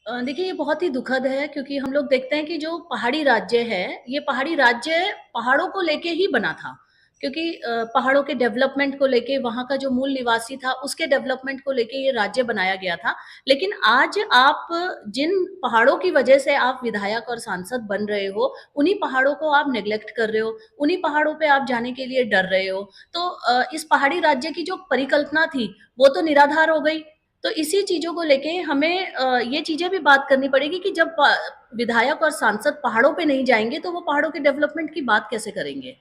देखिए ये बहुत ही दुखद है क्योंकि हम लोग देखते हैं कि जो पहाड़ी राज्य है, ये पहाड़ी राज्य पहाड़ों को लेके ही बना था। क्योंकि पहाड़ों के डेवलपमेंट को लेके वहाँ का जो मूल निवासी था, उसके डेवलपमेंट को लेके ये राज्य बनाया गया था। लेकिन आज आप जिन पहाड़ों की वजह से आप विधायक और सांसद बन रहे हो, उन्हीं पहाड़ों को आप नेग्लेक्ट कर रहे हो, उन्हीं पहाड़ों पे आप जाने के लिए डर रहे हो। तो इस पहाड़ी राज्य की जो परिकल्पना थी, वो तो निराधार हो गई। तो इसी चीज़ों को लेके हमें ये चीज़ें भी बात करनी पड़ेगी कि जब विधायक और सांसद पहाड़ों पे नहीं जाएँगे, तो वो पहाड़ों के डेवलपमेंट की बात कैसे करेंगे?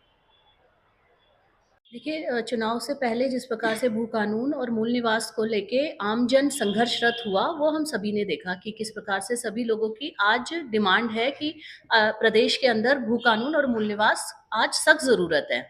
देखिए चुनाव से पहले जिस प्रकार से भू कानून और मूल निवास को लेके आमजन संघर्षरत हुआ, वो हम सभी ने देखा कि किस प्रकार से सभी लोगों की आज डिमांड है कि प्रदेश के अंदर भू कानून और मूल निवास आज सख्त ज़रूरत है।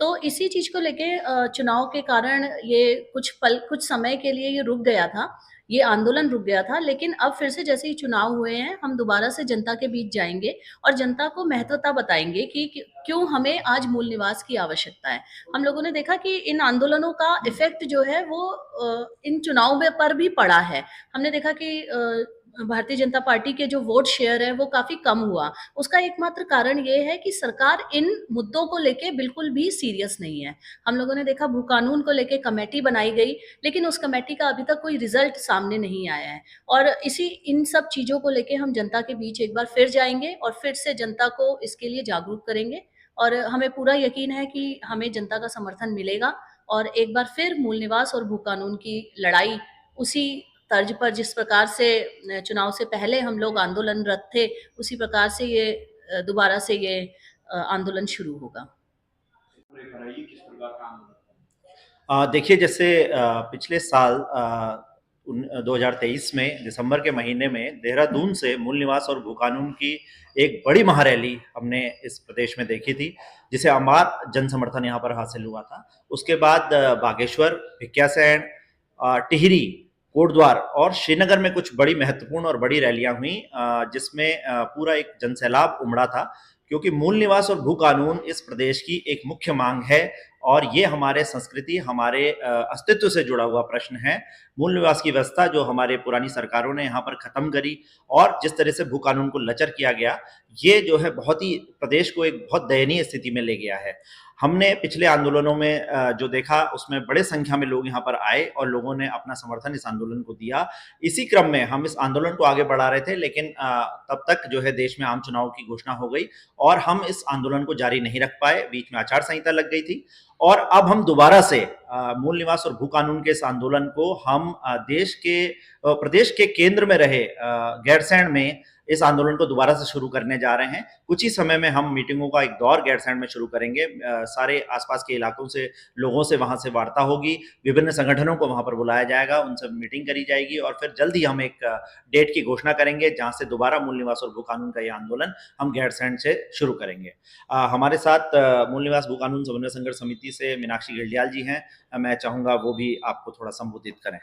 तो इसी चीज़ को लेके चुनाव के कारण ये कुछ समय के लिए ये रुक गया था, ये आंदोलन रुक गया था, लेकिन अब फिर से जैसे ही चुनाव हुए हैं, हम दोबारा से जनता के बीच जाएँगे और जनता को महत्वता बताएँगे कि क्यों हमें आज मूल निवास की आवश्यकता है। हम लोगों ने देखा कि इन आंदोलनों का इफ़ेक्ट जो है वो इन चुनाव में पर भी पड़ा है। हमने देखा कि भारतीय जनता पार्टी के जो वोट शेयर है वो काफ़ी कम हुआ। उसका एकमात्र कारण ये है कि सरकार इन मुद्दों को लेके बिल्कुल भी सीरियस नहीं है। हम लोगों ने देखा भू कानून को लेके कमेटी बनाई गई, लेकिन उस कमेटी का अभी तक कोई रिज़ल्ट सामने नहीं आया है। और इन सब चीज़ों को लेके हम जनता के बीच एक बार फिर जाएँगे और फिर से जनता को इसके लिए जागरूक करेंगे और हमें पूरा यकीन है कि हमें जनता का समर्थन मिलेगा और एक बार फिर मूल निवास और भू कानून की लड़ाई उसी तर्ज पर जिस प्रकार से चुनाव से पहले हम लोग आंदोलनरत थे, उसी प्रकार से ये दोबारा से ये आंदोलन शुरू होगा। देखिए जैसे पिछले साल 2023 में दिसंबर के महीने में देहरादून से मूल निवास और भू कानून की एक बड़ी महारैली हमने इस प्रदेश में देखी थी, जिसे अपार जन समर्थन यहाँ पर हासिल हुआ था। उसके बाद बागेश्वर, भिकियासैंण, टिहरी, कोटद्वार और श्रीनगर में कुछ बड़ी महत्वपूर्ण और बड़ी रैलियां हुई, जिसमें पूरा एक जनसैलाब उमड़ा था, क्योंकि मूल निवास और भू कानून इस प्रदेश की एक मुख्य मांग है और ये हमारे संस्कृति, हमारे अस्तित्व से जुड़ा हुआ प्रश्न है। मूल निवास की व्यवस्था जो हमारे पुरानी सरकारों ने यहाँ पर खत्म करी और जिस तरह से भू कानून को लचर किया गया, ये जो है बहुत ही प्रदेश को एक बहुत दयनीय स्थिति में ले गया है। हमने पिछले आंदोलनों में जो देखा, उसमें बड़े संख्या में लोग यहाँ पर आए और लोगों ने अपना समर्थन इस आंदोलन को दिया। इसी क्रम में हम इस आंदोलन को आगे बढ़ा रहे थे, लेकिन तब तक जो है देश में आम चुनाव की घोषणा हो गई और हम इस आंदोलन को जारी नहीं रख पाए। बीच में आचार संहिता लग गई थी और अब हम दोबारा से मूल निवास और भू कानून के इस आंदोलन को हम प्रदेश के केंद्र में रहे गैरसैंण में इस आंदोलन को दोबारा से शुरू करने जा रहे हैं। कुछ ही समय में हम मीटिंगों का एक दौर गैरसैंण में शुरू करेंगे। सारे आसपास के इलाकों से लोगों से वहां से वार्ता होगी, विभिन्न संगठनों को वहां पर बुलाया जाएगा, उनसे मीटिंग करी जाएगी और फिर जल्द ही हम एक डेट की घोषणा करेंगे जहां से दोबारा मूल निवास और भू कानून का यह आंदोलन हम गैरसैंण से शुरू करेंगे। हमारे साथ मूल निवास भू कानून समन्वय संघर्ष समिति से मीनाक्षी घिल्डियाल जी हैं। मैं चाहूंगा वो भी आपको थोड़ा संबोधित करें।